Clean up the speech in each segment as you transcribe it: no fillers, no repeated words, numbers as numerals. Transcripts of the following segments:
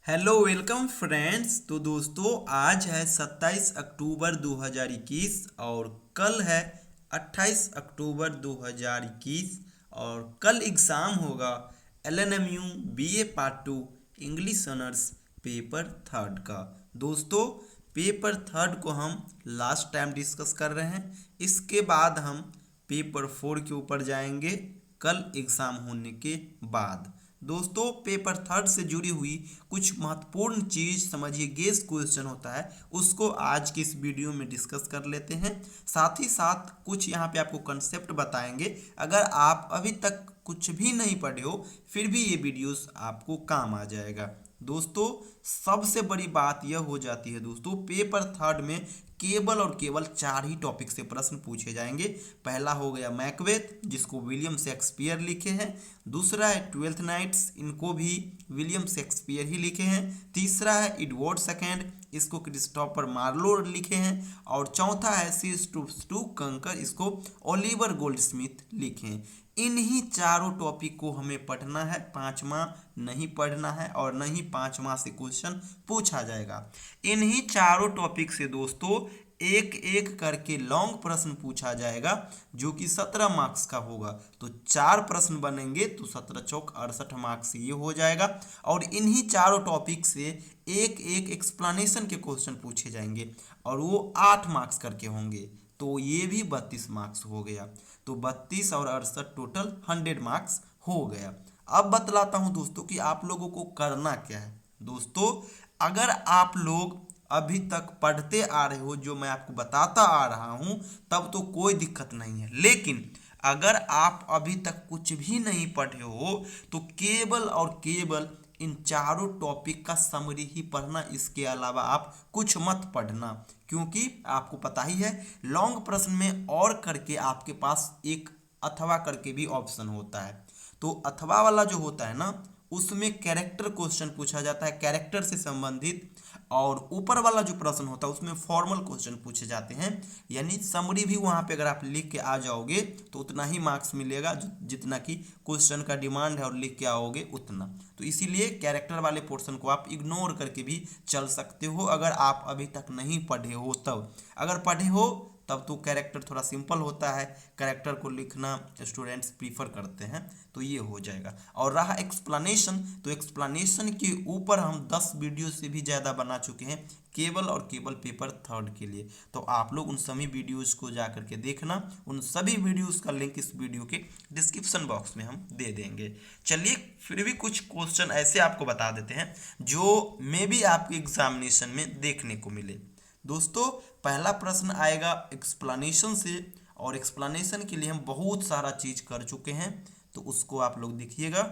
Hello welcome friends. तो दोस्तों आज है 27 अक्टूबर 2021 और कल है 28 अक्टूबर 2021 और कल एग्ज़ाम होगा LNMU BA part 2 English honours paper third का। दोस्तों पेपर थर्ड को हम लास्ट टाइम डिस्कस कर रहे हैं, इसके बाद हम पेपर फोर के ऊपर जाएंगे कल एग्ज़ाम होने के बाद। दोस्तों पेपर थर्ड से जुड़ी हुई कुछ महत्वपूर्ण चीज समझिए, गेस क्वेश्चन होता है, उसको आज की इस वीडियो में डिस्कस कर लेते हैं। साथ ही साथ कुछ यहाँ पे आपको कंसेप्ट बताएंगे। अगर आप अभी तक कुछ भी नहीं पढ़े हो फिर भी ये वीडियोस आपको काम आ जाएगा। दोस्तों सबसे बड़ी बात यह हो जाती है दोस्तों, पेपर थर्ड में केवल और केवल 4 ही टॉपिक से प्रश्न पूछे जाएंगे। पहला हो गया मैकबेथ, जिसको विलियम शेक्सपियर लिखे हैं। दूसरा है ट्वेल्थ नाइट्स, इनको भी विलियम शेक्सपियर ही लिखे हैं। तीसरा है एडवर्ड सेकेंड, इसको क्रिस्टोफर मार्लो लिखे हैं। और चौथा है सीज टू कंकर, इसको ओलिवर गोल्डस्मिथ लिखे हैं। इन्हीं चारों टॉपिक को हमें पढ़ना है, पांचवा नहीं पढ़ना है और नहीं पांचवा से क्वेश्चन पूछा जाएगा। इन्हीं चारों टॉपिक से दोस्तों एक एक करके लॉन्ग प्रश्न पूछा जाएगा जो कि 17 मार्क्स का होगा। तो 4 प्रश्न बनेंगे तो 17 चौक 68 मार्क्स ये हो जाएगा। और इन्हीं चारों टॉपिक से एक एक एक्सप्लेनेशन के क्वेश्चन पूछे जाएंगे और वो 8 मार्क्स करके होंगे, तो ये भी 32 मार्क्स हो गया। तो 32 और 68 टोटल 100 मार्क्स हो गया। अब बतलाता हूं दोस्तों कि आप लोगों को करना क्या है। दोस्तों अगर आप लोग अभी तक पढ़ते आ रहे हो, जो मैं आपको बताता आ रहा हूं, तब तो कोई दिक्कत नहीं है। लेकिन अगर आप अभी तक कुछ भी नहीं पढ़े हो तो केवल और केवल इन चारों टॉपिक का समरी ही पढ़ना, इसके अलावा आप कुछ मत पढ़ना। क्योंकि आपको पता ही है लॉन्ग प्रश्न में और करके आपके पास एक अथवा करके भी ऑप्शन होता है। तो अथवा वाला जो होता है ना, उसमें कैरेक्टर क्वेश्चन पूछा जाता है, कैरेक्टर से संबंधित। और ऊपर वाला जो प्रश्न होता है उसमें फॉर्मल क्वेश्चन पूछे जाते हैं। यानी समरी भी वहां पे अगर आप लिख के आ जाओगे तो उतना ही मार्क्स मिलेगा जितना कि क्वेश्चन का डिमांड है, और लिख के आओगे उतना। तो इसीलिए कैरेक्टर वाले पोर्शन को आप इग्नोर करके भी चल सकते हो अगर आप अभी तक नहीं पढ़े हो तब। अगर पढ़े हो तब तो कैरेक्टर थोड़ा सिंपल होता है, कैरेक्टर को लिखना स्टूडेंट्स प्रीफर करते हैं, तो ये हो जाएगा। और रहा एक्सप्लेनेशन, तो एक्सप्लेनेशन के ऊपर हम 10 वीडियो से भी ज़्यादा बना चुके हैं केवल और केवल पेपर थर्ड के लिए। तो आप लोग उन सभी वीडियोस को जा करके देखना, उन सभी वीडियोस का लिंक इस वीडियो के डिस्क्रिप्शन बॉक्स में हम दे देंगे। चलिए फिर भी कुछ क्वेश्चन ऐसे आपको बता देते हैं जो मे बी आपके एग्जामिनेशन में देखने को मिले। दोस्तों पहला प्रश्न आएगा एक्सप्लेनेशन से, और एक्सप्लेनेशन के लिए हम बहुत सारा चीज कर चुके हैं, तो उसको आप लोग देखिएगा।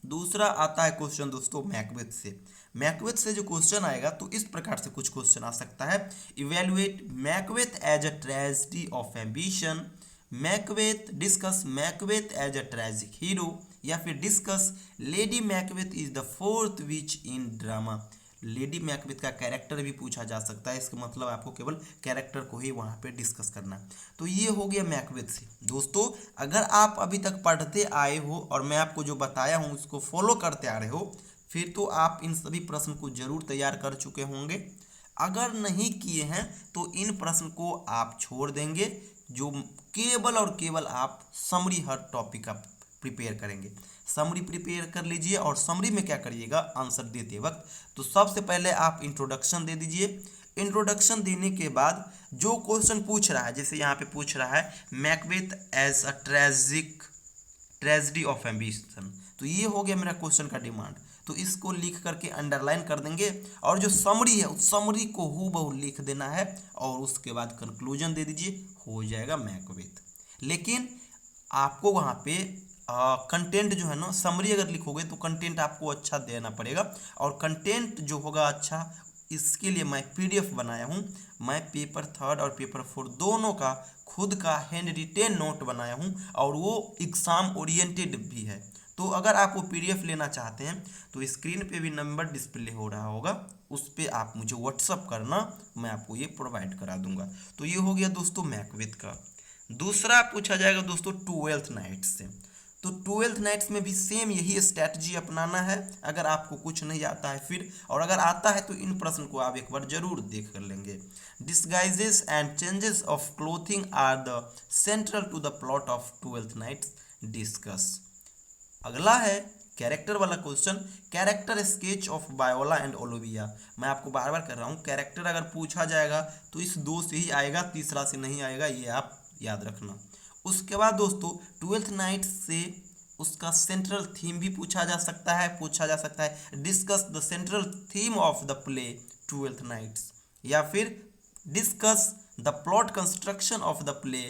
दूसरा आता है क्वेश्चन दोस्तों मैकबेथ से। मैकबेथ से जो क्वेश्चन आएगा तो इस प्रकार से कुछ क्वेश्चन आ सकता है। Evaluate Macbeth as a tragedy of ambition, Macbeth discuss Macbeth as a tragic hero, या फिर discuss lady Macbeth is the fourth witch in drama. Lady Macbeth का कैरेक्टर भी पूछा जा सकता है, इसका मतलब आपको केवल कैरेक्टर को ही वहां पे डिस्कस करना। तो ये हो गया मैकबेथ से। दोस्तों अगर आप अभी तक पढ़ते आए हो और मैं आपको जो बताया हूँ उसको फॉलो करते आ रहे हो, फिर तो आप इन सभी प्रश्न को जरूर तैयार कर चुके होंगे। अगर नहीं किए हैं तो इन प्रश्न को आप छोड़ देंगे, जो केवल और केवल आप समरी हर टॉपिक का प्रिपेयर करेंगे। समरी प्रिपेयर कर लीजिए और समरी में क्या करिएगा आंसर देते वक्त, तो सबसे पहले आप इंट्रोडक्शन दे दीजिए। इंट्रोडक्शन देने के बाद जो क्वेश्चन पूछ रहा है, जैसे यहाँ पे पूछ रहा है Macbeth as a tragedy of ambition, तो ये हो गया मेरा क्वेश्चन का डिमांड। तो इसको लिख करके अंडरलाइन कर देंगे, और जो समरी है उस समरी को हूबहू लिख देना है, और उसके बाद कंक्लूजन दे दीजिए, हो जाएगा मैकबेथ। लेकिन आपको वहाँ पे कंटेंट जो है ना, समरी अगर लिखोगे तो कंटेंट आपको अच्छा देना पड़ेगा, और कंटेंट जो होगा अच्छा, इसके लिए मैं पीडीएफ बनाया हूँ। मैं पेपर थर्ड और पेपर फोर दोनों का खुद का हैंड रिटेन नोट बनाया हूँ, और वो एग्ज़ाम ओरिएंटेड भी है। तो अगर आप वो पीडीएफ लेना चाहते हैं तो स्क्रीन पे भी नंबर डिस्प्ले हो रहा होगा, उस पर आप मुझे व्हाट्सअप करना, मैं आपको ये प्रोवाइड करा दूंगा। तो ये हो गया दोस्तों मैकबेथ का। दूसरा पूछा जाएगा दोस्तों ट्वेल्थ नाइट से। तो 12th नाइट्स में भी सेम यही स्ट्रैटेजी अपनाना है अगर आपको कुछ नहीं आता है फिर, और अगर आता है तो इन प्रश्न को आप एक बार जरूर देख कर लेंगे। Disguises and changes of clothing are the central to the plot of 12th nights, discuss. अगला है कैरेक्टर वाला question, character sketch of Viola and Olivia. मैं आपको बार बार कर रहा हूँ, कैरेक्टर अगर पूछा जाएगा तो इस दो से ही आएगा, तीसरा से नहीं आएगा, ये आप याद रखना। उसके बाद दोस्तों 12th नाइट से उसका सेंट्रल थीम भी पूछा जा सकता है discuss the central theme of the play 12th nights, या फिर discuss the plot construction of the play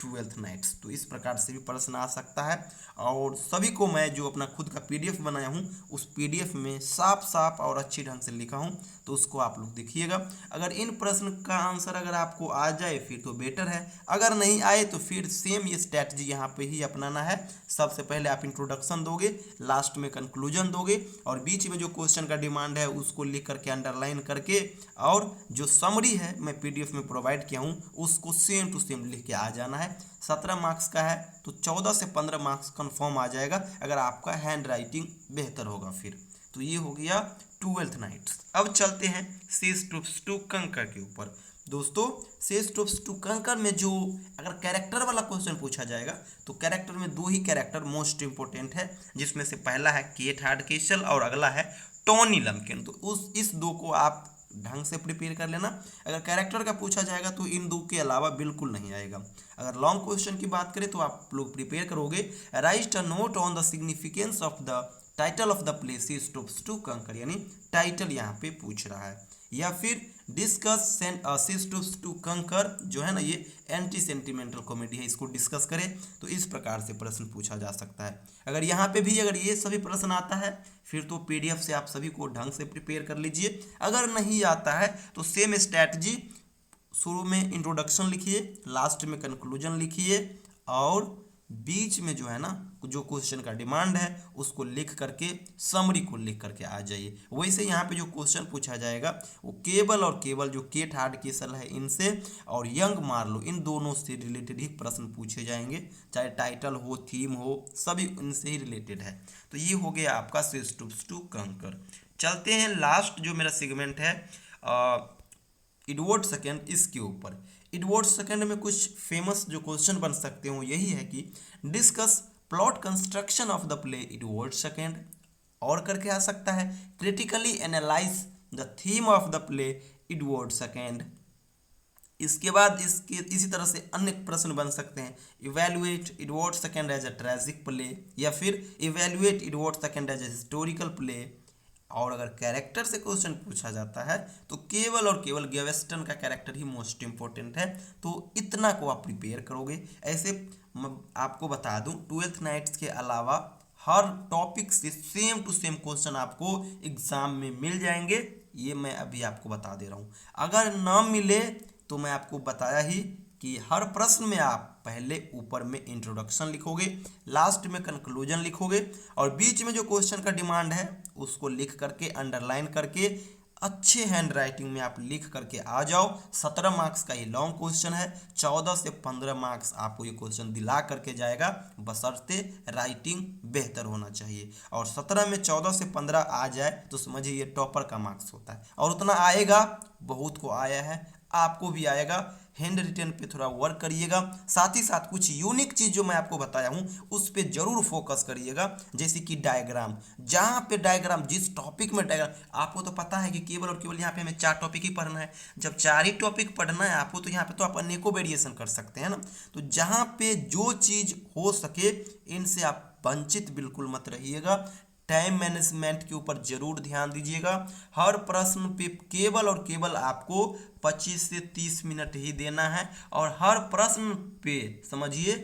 12th nights. तो इस प्रकार से भी प्रश्न आ सकता है, और सभी को मैं जो अपना खुद का पीडीएफ बनाया हूँ उस पीडीएफ में साफ साफ और अच्छी ढंग से लिखा हूँ, तो उसको आप लोग देखिएगा। अगर इन प्रश्न का आंसर अगर आपको आ जाए फिर तो बेटर है, अगर नहीं आए तो फिर सेम ये स्ट्रैटेजी यहाँ पे ही अपनाना है। सबसे पहले आप इंट्रोडक्शन दोगे, लास्ट में कंक्लूजन दोगे, और बीच में जो क्वेश्चन का डिमांड है उसको लिख करके अंडरलाइन करके, और जो समरी है मैं पीडीएफ में प्रोवाइड किया हूँ उसको सेम टू सेम लिख के आ जाना है। 17 मार्क्स का है तो 14 से 15 मार्क्स कंफर्म आ जाएगा अगर आपका हैंड राइटिंग बेहतर होगा फिर। तो ये हो गया 12th नाइट्स। अब चलते हैं सेज ट्रूप्स टू कंकर के ऊपर। दोस्तों सेज ट्रूप्स टू कंकर में जो अगर कैरेक्टर वाला क्वेश्चन पूछा जाएगा तो कैरेक्टर में दो ही कैरेक्टर मोस्ट इंपोर्टेंट है, जिसमें से पहला है केट हार्डकेसल और अगला है टॉनी लम्केन। तो इस दो को आप ढंग से प्रिपेयर कर लेना। अगर कैरेक्टर का पूछा जाएगा तो इन दो के अलावा बिल्कुल नहीं आएगा। अगर लॉन्ग क्वेश्चन की बात करें तो आप लोग प्रिपेयर करोगे write a note on the significance of the title of the play she stoops to conquer, यानी टाइटल यहाँ पे पूछ रहा है, या फिर डिस्कस सेज ट्रूप्स टू कंकर जो है ना ये एंटी सेंटिमेंटल कॉमेडी है, इसको डिस्कस करें। तो इस प्रकार से प्रश्न पूछा जा सकता है। अगर यहाँ पे भी अगर ये सभी प्रश्न आता है फिर तो पीडीएफ से आप सभी को ढंग से प्रिपेयर कर लीजिए। अगर नहीं आता है तो सेम स्ट्रैटेजी, शुरू में इंट्रोडक्शन लिखिए, लास्ट में कंक्लूजन लिखिए, और बीच में जो है ना जो क्वेश्चन का डिमांड है उसको लिख करके समरी को लिख करके आ जाइए। वैसे यहाँ पे जो क्वेश्चन पूछा जाएगा वो केवल और केवल जो केट हार्डकेसल है इनसे और यंग मार्लो इन दोनों से रिलेटेड ही प्रश्न पूछे जाएंगे, चाहे टाइटल हो थीम हो सभी इनसे ही रिलेटेड है। तो ये हो गया आपका सेज ट्रूप्स टू कंकर। चलते हैं लास्ट जो मेरा सेगमेंट है एडवर्ड सेकंड, इसके ऊपर। एडवर्ड सेकंड में कुछ फेमस जो क्वेश्चन बन सकते हो यही है कि discuss plot construction of the play Edward second, और करके आ सकता है critically analyse the theme of the play Edward second. इसके बाद इसी तरह से अन्य प्रश्न बन सकते हैं evaluate Edward second as a tragic play, या फिर evaluate Edward second as a historical play. और अगर कैरेक्टर से क्वेश्चन पूछा जाता है तो केवल और केवल गेवेस्टन का कैरेक्टर ही मोस्ट इंपॉर्टेंट है, तो इतना को आप प्रिपेयर करोगे। ऐसे आपको बता दूं 12th नाइट्स के अलावा हर टॉपिक से सेम टू सेम क्वेश्चन आपको एग्जाम में मिल जाएंगे, ये मैं अभी आपको बता दे रहा हूँ। अगर ना मिले तो मैं आपको बताया ही कि हर प्रश्न में आप पहले ऊपर में इंट्रोडक्शन लिखोगे, लास्ट में कंक्लूजन लिखोगे, और बीच में जो क्वेश्चन का डिमांड है उसको लिख करके अंडरलाइन करके अच्छे हैंड राइटिंग में आप लिख करके आ जाओ। 17 मार्क्स का ये लॉन्ग क्वेश्चन है, 14 से 15 मार्क्स आपको ये क्वेश्चन दिला करके जाएगा, बशर्ते राइटिंग बेहतर होना चाहिए। और 17 में 14 से 15 आ जाए तो समझिए ये टॉपर का मार्क्स होता है, और उतना आएगा, बहुत को आया है, आपको भी आएगा। हैंड रिटन पे थोड़ा वर्क करिएगा, साथ ही साथ कुछ यूनिक चीज़ जो मैं आपको बताया हूँ उस पे जरूर फोकस करिएगा, जैसे कि डायग्राम। जहाँ पे डायग्राम, जिस टॉपिक में डायग्राम, आपको तो पता है कि केवल और केवल यहाँ पे हमें 4 टॉपिक ही पढ़ना है। जब 4 ही टॉपिक पढ़ना है आपको तो यहाँ पे तो आप अनेकों वेरिएशन कर सकते हैं ना। तो जहाँ पे जो चीज़ हो सके इनसे आप वंचित बिल्कुल मत रहिएगा। टाइम मैनेजमेंट के ऊपर जरूर ध्यान दीजिएगा। हर प्रश्न पे केवल और केवल आपको 25 से 30 मिनट ही देना है, और हर प्रश्न पे समझिए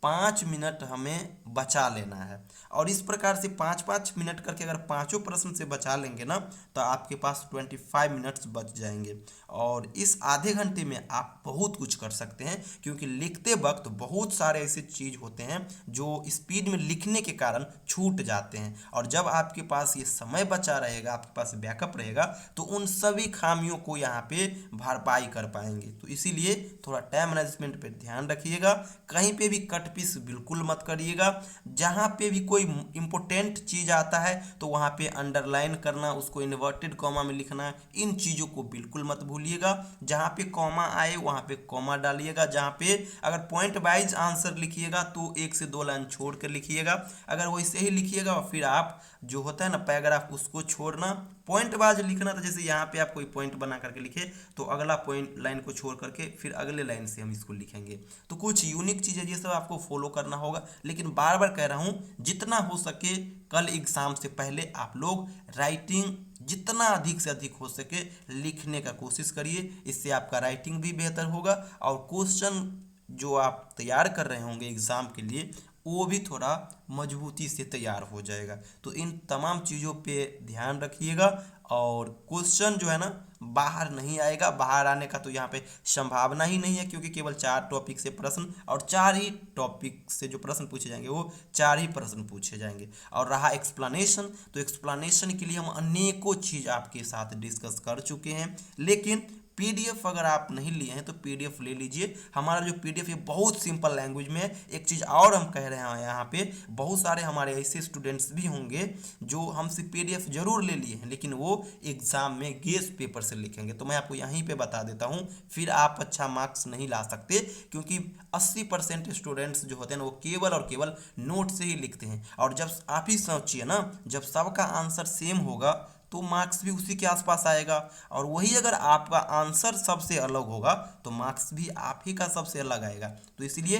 5 मिनट हमें बचा लेना है। और इस प्रकार से 5-5 मिनट करके अगर पाँचों प्रश्न से बचा लेंगे ना तो आपके पास 25 मिनट्स बच जाएंगे। और इस आधे घंटे में आप बहुत कुछ कर सकते हैं, क्योंकि लिखते वक्त बहुत सारे ऐसे चीज़ होते हैं जो स्पीड में लिखने के कारण छूट जाते हैं, और जब आपके पास ये समय बचा रहेगा, आपके पास बैकअप रहेगा, तो उन सभी खामियों को यहाँ पे भरपाई कर पाएंगे। तो इसीलिए थोड़ा टाइम मैनेजमेंट पे ध्यान रखिएगा, कहीं पे भी कट पीस बिल्कुल मत करिएगा। जहाँ पे भी कोई इंपॉर्टेंट चीज़ आता है तो वहाँ पे अंडरलाइन करना, उसको इन्वर्टेड कॉमा में लिखना, इन चीज़ों को बिल्कुल मत भूलिएगा। जहाँ पे कॉमा आए वहाँ पे कॉमा डालिएगा। जहाँ पे अगर पॉइंट वाइज आंसर लिखिएगा तो 1 से 2 लाइन छोड़ कर लिखिएगा। अगर वैसे ही लिखिएगा फिर आप जो होता है ना पैराग्राफ, उसको छोड़ना, पॉइंट वाइज लिखना। तो जैसे यहाँ पे आप कोई पॉइंट बना करके लिखे तो अगला पॉइंट लाइन को छोड़ करके फिर अगले लाइन से हम इसको लिखेंगे। तो कुछ यूनिक चीज़ें ये सब आपको फॉलो करना होगा। लेकिन बार बार कह रहा हूँ, जितना हो सके कल एग्ज़ाम से पहले आप लोग राइटिंग जितना अधिक से अधिक हो सके लिखने का कोशिश करिए। इससे आपका राइटिंग भी बेहतर होगा और क्वेश्चन जो आप तैयार कर रहे होंगे एग्ज़ाम के लिए वो भी थोड़ा मजबूती से तैयार हो जाएगा। तो इन तमाम चीज़ों पे ध्यान रखिएगा। और क्वेश्चन जो है ना बाहर नहीं आएगा, बाहर आने का तो यहाँ पे संभावना ही नहीं है, क्योंकि केवल 4 टॉपिक से प्रश्न और 4 ही टॉपिक से जो प्रश्न पूछे जाएंगे वो 4 ही प्रश्न पूछे जाएंगे। और रहा एक्सप्लेनेशन, तो एक्सप्लेनेशन के लिए हम अनेकों चीज़ आपके साथ डिस्कस कर चुके हैं। लेकिन पीडीएफ अगर आप नहीं लिए हैं तो पीडीएफ ले लीजिए। हमारा जो पीडीएफ है बहुत सिंपल लैंग्वेज में है। एक चीज़ और हम कह रहे हैं, यहाँ पे बहुत सारे हमारे ऐसे स्टूडेंट्स भी होंगे जो हमसे पीडीएफ जरूर ले लिए हैं लेकिन वो एग्जाम में गेस पेपर से लिखेंगे। तो मैं आपको यहीं पे बता देता हूँ, फिर आप अच्छा मार्क्स नहीं ला सकते, क्योंकि 80% स्टूडेंट्स जो होते हैं ना वो केवल और केवल नोट से ही लिखते हैं। और जब आप ही सोचिए ना, जब सबका आंसर सेम होगा तो मार्क्स भी उसी के आसपास आएगा। और वही अगर आपका आंसर सबसे अलग होगा तो मार्क्स भी आप ही का सबसे अलग आएगा। तो इसीलिए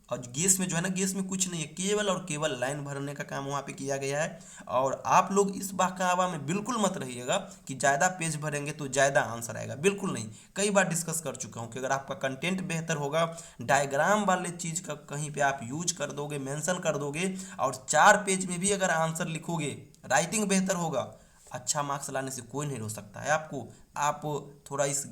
और गेस में जो है ना, गेस में कुछ नहीं है, केवल और केवल लाइन भरने का काम वहाँ पे किया गया है। और आप लोग इस बहकावा में बिल्कुल मत रहिएगा कि ज़्यादा पेज भरेंगे तो ज़्यादा आंसर आएगा, बिल्कुल नहीं। कई बार डिस्कस कर चुका हूँ कि अगर आपका कंटेंट बेहतर होगा, डायग्राम वाले चीज़ का कहीं पर आप यूज कर दोगे, मेंशन कर दोगे, और 4 पेज में भी अगर आंसर लिखोगे, राइटिंग बेहतर होगा, अच्छा मार्क्स लाने से कोई नहीं रोक सकता है आपको। आप थोड़ा इस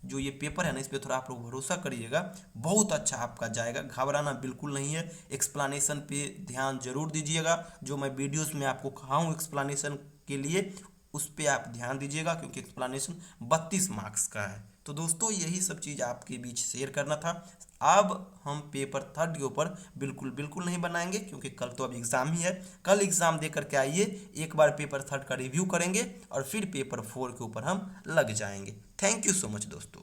जो ये पेपर है ना, इस पर थोड़ा आप लोग भरोसा करिएगा, बहुत अच्छा आपका जाएगा, घबराना बिल्कुल नहीं है। एक्सप्लेनेशन पे ध्यान जरूर दीजिएगा, जो मैं वीडियोस में आपको कहा हूँ एक्सप्लेनेशन के लिए उस पर आप ध्यान दीजिएगा, क्योंकि एक्सप्लेनेशन 32 मार्क्स का है। तो दोस्तों यही सब चीज़ आपके बीच शेयर करना था। अब हम पेपर 3 के ऊपर बिल्कुल बिल्कुल नहीं बनाएंगे, क्योंकि कल तो अब एग्ज़ाम ही है। कल एग्ज़ाम दे करके आइए, एक बार पेपर 3 का रिव्यू करेंगे और फिर पेपर 4 के ऊपर हम लग जाएंगे। थैंक यू सो मच दोस्तों।